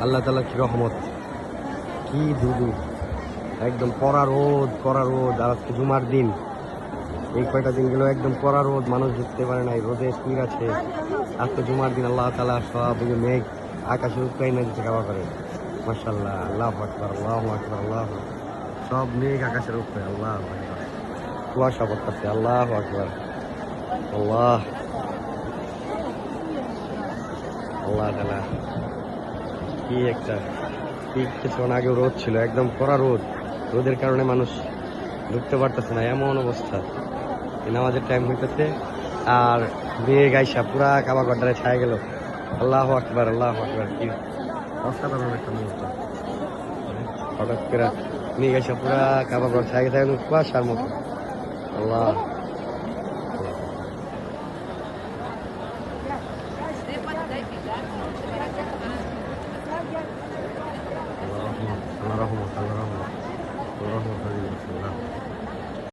আল্লাহ তাআলা কি রহমত, কি ধুধু, একদম কড়া রোদ কড়া রোদ। আর আজকে জুমার দিন, এই কয়টা দিন গেল একদম কড়া রোদ, মানুষ ঢুকতে পারে নাই, রোদে স্থির আছে। আজকে জুমার দিন আল্লাহ তাআলা সব ওই যে মেঘ আকাশে উৎপাই না দিতে খাওয়া করে। মাশাআল্লাহ, আল্লাহু আকবার, আল্লাহু আকবার, আল্লাহু আকবার। সব মেঘ আকাশের উপরে, আল্লাহু আকবার। কুয়াশা পড়তেছে, আল্লাহু আকবার, আল্লাহ আল্লাহ তাআলা। কি একটা, কি কিছুক্ষণ আগেও রোদ ছিল, একদম কড়া রোদ। রোদের কারণে মানুষ ঢুকতে পারতেছে না, এমন অবস্থা। নামাজের টাইম হইতেছে আর মেঘ আইসা পুরা কাবা গড্ডারে ছায়া গেল। আল্লাহু আকবার, আল্লাহু আকবার। কি অসাধারণ একটা মুহূর্ত। হঠাৎ করে মেঘ আইসা পুরা কাবা গড় ছায়া গেছে, একদম কুয়াশার মতো। আল্লাহ, আল্লাহ রহমত, আল্লাহ রহমত, আল্লাহ রহমত, আল্লাহ রহমত।